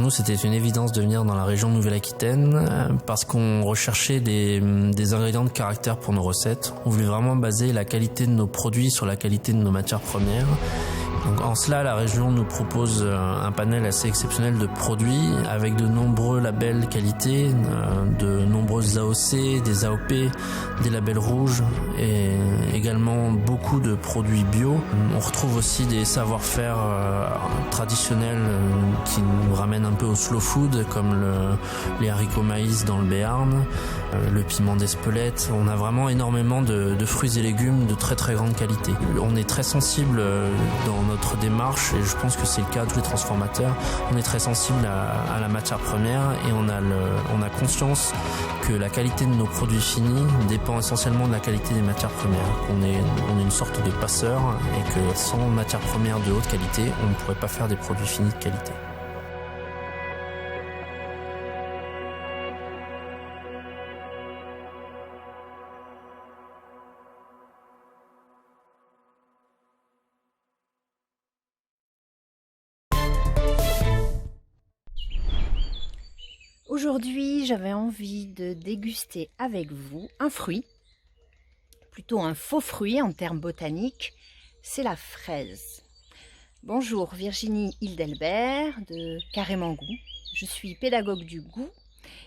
nous, c'était une évidence de venir dans la région de Nouvelle-Aquitaine parce qu'on recherchait des ingrédients de caractère pour nos recettes. On voulait vraiment baser la qualité de nos produits sur la qualité de nos matières premières. Donc en cela, la région nous propose un panel assez exceptionnel de produits avec de nombreux labels qualité, de nombreuses AOC, des AOP, des labels rouges et également beaucoup de produits bio. On retrouve aussi des savoir-faire traditionnels qui nous ramènent un peu au slow food comme les haricots maïs dans le Béarn, le piment d'Espelette. On a vraiment énormément de fruits et légumes de très très grande qualité. On est très sensible dans notre démarche, et je pense que c'est le cas de tous les transformateurs. On est très sensible à la matière première et on a conscience que la qualité de nos produits finis dépend essentiellement de la qualité des matières premières. On est une sorte de passeur et que sans matières premières de haute qualité, on ne pourrait pas faire des produits finis de qualité. Aujourd'hui, j'avais envie de déguster avec vous un fruit, plutôt un faux fruit en termes botaniques, c'est la fraise. Bonjour, Virginie Hildelbert de Carrément Goût. Je suis pédagogue du goût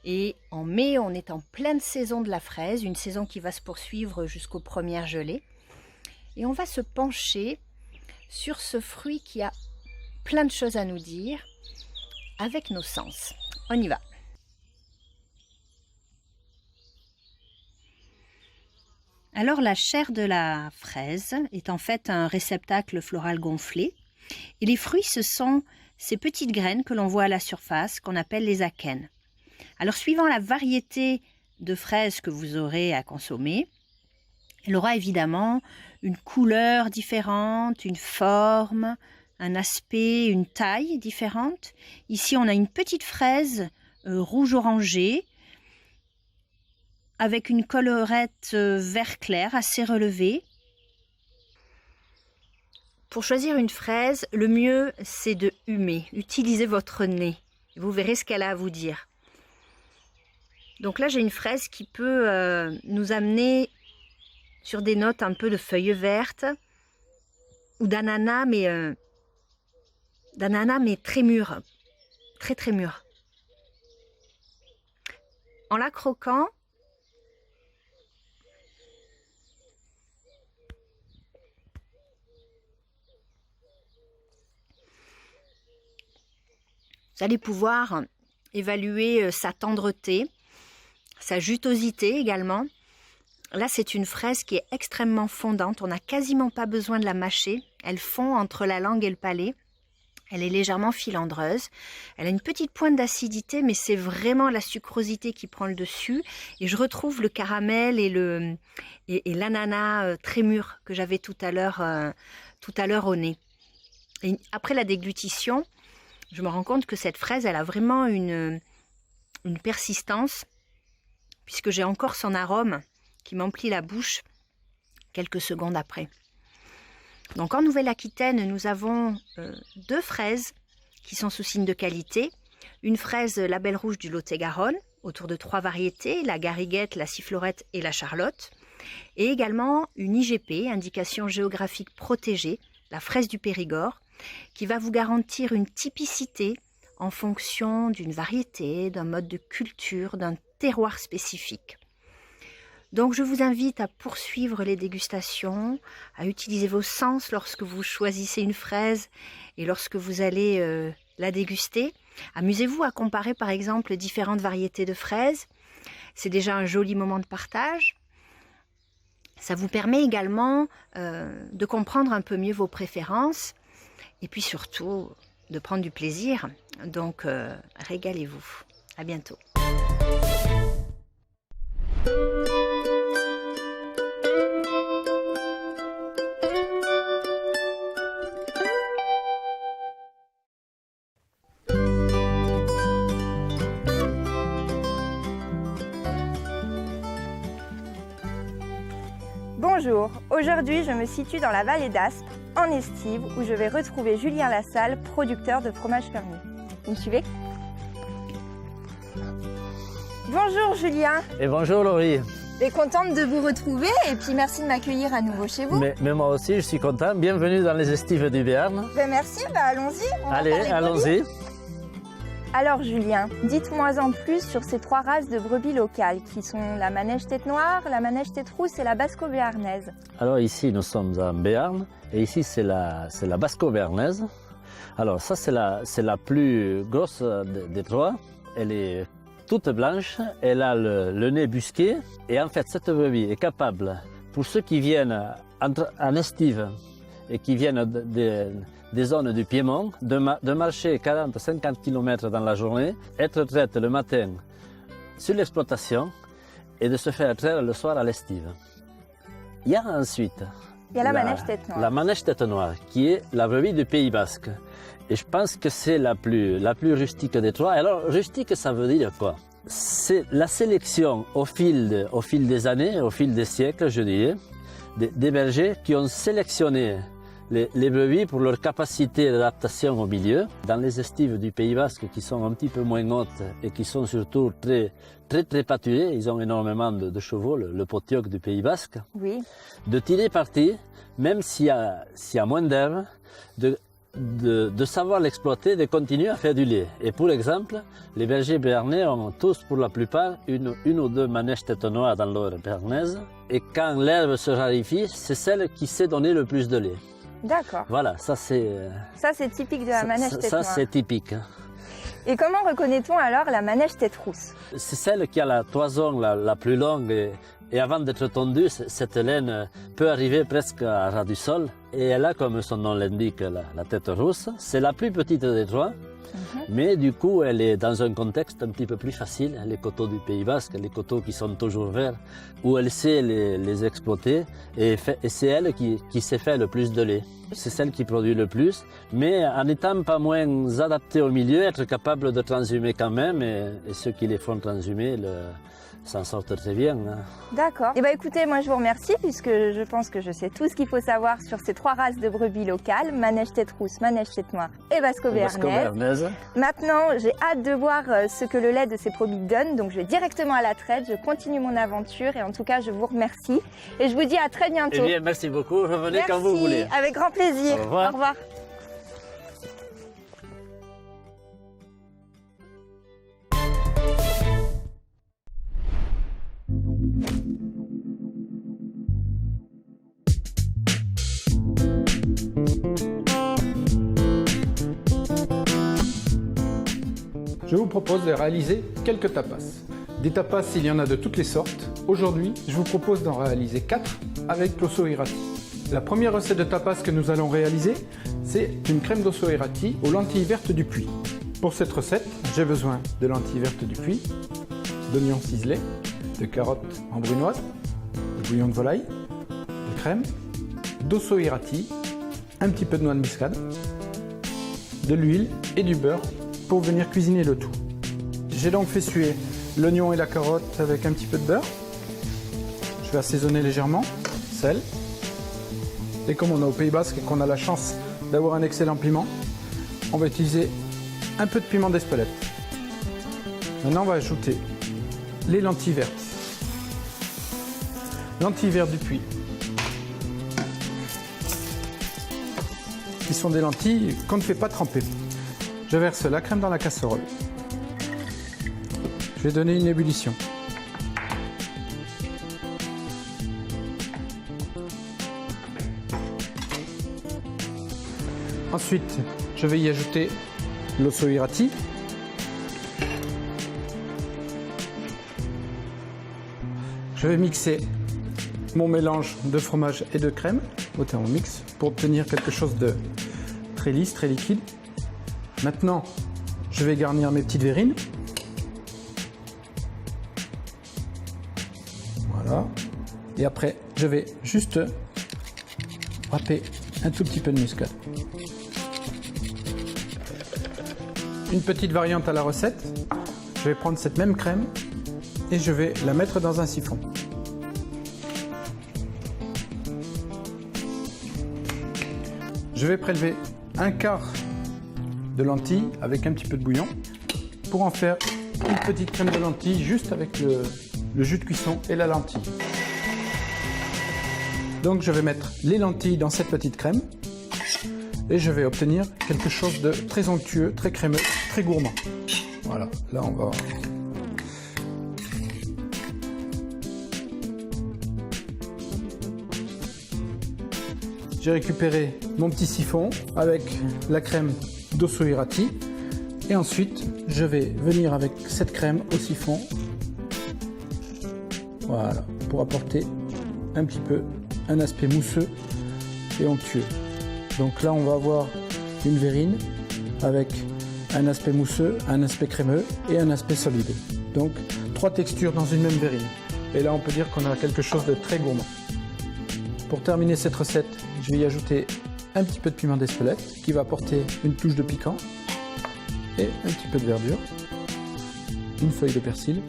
et en mai, on est en pleine saison de la fraise, une saison qui va se poursuivre jusqu'aux premières gelées. Et on va se pencher sur ce fruit qui a plein de choses à nous dire avec nos sens. On y va. Alors la chair de la fraise est en fait un réceptacle floral gonflé et les fruits ce sont ces petites graines que l'on voit à la surface qu'on appelle les akènes. Alors suivant la variété de fraises que vous aurez à consommer, elle aura évidemment une couleur différente, une forme, un aspect, une taille différente. Ici on a une petite fraise rouge orangé avec une collerette vert clair assez relevée. Pour choisir une fraise, le mieux c'est de humer. Utilisez votre nez. Vous verrez ce qu'elle a à vous dire. Donc là j'ai une fraise qui peut nous amener sur des notes un peu de feuilles vertes ou d'ananas, mais très mûr, très très mûr. En la croquant, vous allez pouvoir évaluer sa tendreté, sa jutosité également. Là, c'est une fraise qui est extrêmement fondante. On n'a quasiment pas besoin de la mâcher. Elle fond entre la langue et le palais. Elle est légèrement filandreuse. Elle a une petite pointe d'acidité, mais c'est vraiment la sucrosité qui prend le dessus. Et je retrouve le caramel et l'ananas très mûr que j'avais tout à l'heure au nez. Et après la déglutition, je me rends compte que cette fraise, elle a vraiment une persistance, puisque j'ai encore son arôme qui m'emplit la bouche quelques secondes après. Donc en Nouvelle-Aquitaine, nous avons 2 fraises qui sont sous signe de qualité. Une fraise label rouge du Lot-et-Garonne, autour de 3 variétés, la gariguette, la sifflorette et la charlotte. Et également une IGP, indication géographique protégée, la fraise du Périgord, qui va vous garantir une typicité en fonction d'une variété, d'un mode de culture, d'un terroir spécifique. Donc je vous invite à poursuivre les dégustations, à utiliser vos sens lorsque vous choisissez une fraise et lorsque vous allez la déguster. Amusez-vous à comparer par exemple différentes variétés de fraises. C'est déjà un joli moment de partage. Ça vous permet également de comprendre un peu mieux vos préférences et puis surtout de prendre du plaisir. Donc régalez-vous. À bientôt. Bonjour, aujourd'hui je me situe dans la vallée d'Aspe, en estive, où je vais retrouver Julien Lassalle, producteur de fromage fermier. Vous me suivez ? Bonjour Julien. Et bonjour Laurie. Je suis contente de vous retrouver et puis merci de m'accueillir à nouveau chez vous. Mais moi aussi, je suis content. Bienvenue dans les estives du Béarn. Ben merci, allons-y. Allez, allons-y. Alors Julien, dites-moi en plus sur ces 3 races de brebis locales qui sont la manège tête noire, la manège tête rousse et la basco-béarnaise. Alors ici, nous sommes en Béarn et ici, c'est la basco-béarnaise. Alors ça, c'est la plus grosse des 3. Elle est toute blanche, elle a le nez busqué et en fait cette brebis est capable, pour ceux qui viennent en estive et qui viennent des zones du Piémont, de marcher 40-50 km dans la journée, être traite le matin sur l'exploitation et de se faire traire le soir à l'estive. Il y a ensuite la manège tête noire. La manège tête noire qui est la brebis du Pays Basque. Et je pense que c'est la plus rustique des 3. Alors, rustique, ça veut dire quoi? C'est la sélection au fil des années, au fil des siècles, je dirais, des bergers qui ont sélectionné les brebis pour leur capacité d'adaptation au milieu. Dans les estives du Pays Basque, qui sont un petit peu moins hautes et qui sont surtout très pâturées, ils ont énormément de chevaux, le potioc du Pays Basque. Oui. De tirer parti, même s'il y a moins d'herbe, de savoir l'exploiter, de continuer à faire du lait. Et pour exemple, les bergers béarnais ont tous, pour la plupart, une ou 2 manèges tête noire dans leur béarnaise. Et quand l'herbe se raréfie, c'est celle qui sait donner le plus de lait. D'accord. Voilà, ça c'est... Ça c'est typique de la manège tête noire. Ça c'est typique. Et comment reconnaît-on alors la manège tête rousse? C'est celle qui a la toison la plus longue et avant d'être tondue, cette laine peut arriver presque à ras du sol. Et elle a, comme son nom l'indique, la tête rousse. C'est la plus petite des 3, mais du coup, elle est dans un contexte un petit peu plus facile. Les coteaux du Pays Basque, les coteaux qui sont toujours verts, où elle sait les exploiter. Et c'est elle qui sait faire le plus de lait. C'est celle qui produit le plus, mais en n'étant pas moins adaptée au milieu, être capable de transhumer quand même. Et ceux qui les font transhumer s'en sortent très bien. D'accord. Et bien écoutez, moi je vous remercie puisque je pense que je sais tout ce qu'il faut savoir sur ces 3 races de brebis locales, manège tête rousse, manège tête noire et basco-béarnaise. Maintenant, j'ai hâte de voir ce que le lait de ces brebis donne, donc je vais directement à la traite, je continue mon aventure et en tout cas je vous remercie et je vous dis à très bientôt. Eh bien, merci beaucoup, revenez quand vous voulez. Avec grand plaisir. Au revoir. Au revoir. Je vous propose de réaliser quelques tapas. Des tapas, il y en a de toutes les sortes. Aujourd'hui, je vous propose d'en réaliser 4 avec l'osso irati. La première recette de tapas que nous allons réaliser, c'est une crème d'osso irati aux lentilles vertes du Puy. Pour cette recette, j'ai besoin de lentilles vertes du Puy, d'oignons ciselés, de carottes en brunoise, de bouillon de volaille, de crème, d'osso irati, un petit peu de noix de muscade, de l'huile et du beurre pour venir cuisiner le tout. J'ai donc fait suer l'oignon et la carotte avec un petit peu de beurre. Je vais assaisonner légèrement, sel. Et comme on est au Pays Basque et qu'on a la chance d'avoir un excellent piment, on va utiliser un peu de piment d'Espelette. Maintenant, on va ajouter les lentilles vertes. Lentilles vertes du Puy, qui sont des lentilles qu'on ne fait pas tremper. Je verse la crème dans la casserole. Je vais donner une ébullition. Ensuite, je vais y ajouter l'osso irati. Je vais mixer mon mélange de fromage et de crème au Thermomix pour obtenir quelque chose de très lisse, très liquide. Maintenant, je vais garnir mes petites verrines. Voilà. Et après, je vais juste râper un tout petit peu de muscade. Une petite variante à la recette. Je vais prendre cette même crème et je vais la mettre dans un siphon. Je vais prélever un quart de lentilles avec un petit peu de bouillon pour en faire une petite crème de lentilles juste avec le jus de cuisson et la lentille. Donc je vais mettre les lentilles dans cette petite crème et je vais obtenir quelque chose de très onctueux, très crémeux, très gourmand. Voilà, là on va... J'ai récupéré mon petit siphon avec la crème d'Osso Irati et ensuite je vais venir avec cette crème au siphon, voilà, pour apporter un petit peu un aspect mousseux et onctueux. Donc là on va avoir une verrine avec un aspect mousseux, un aspect crémeux et un aspect solide. Donc 3 textures dans une même verrine. Et là on peut dire qu'on a quelque chose de très gourmand. Pour terminer cette recette, je vais y ajouter un petit peu de piment d'Espelette qui va apporter une touche de piquant et un petit peu de verdure, une feuille de persil,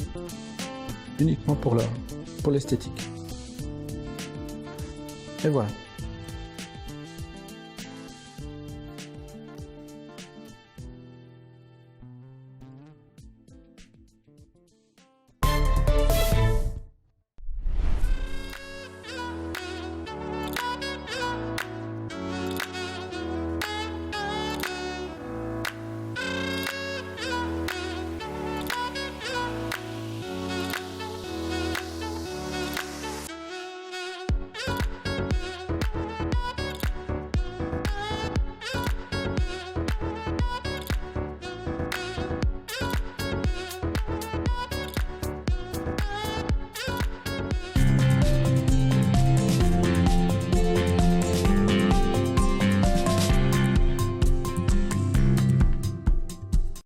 uniquement pour l'esthétique. Et voilà.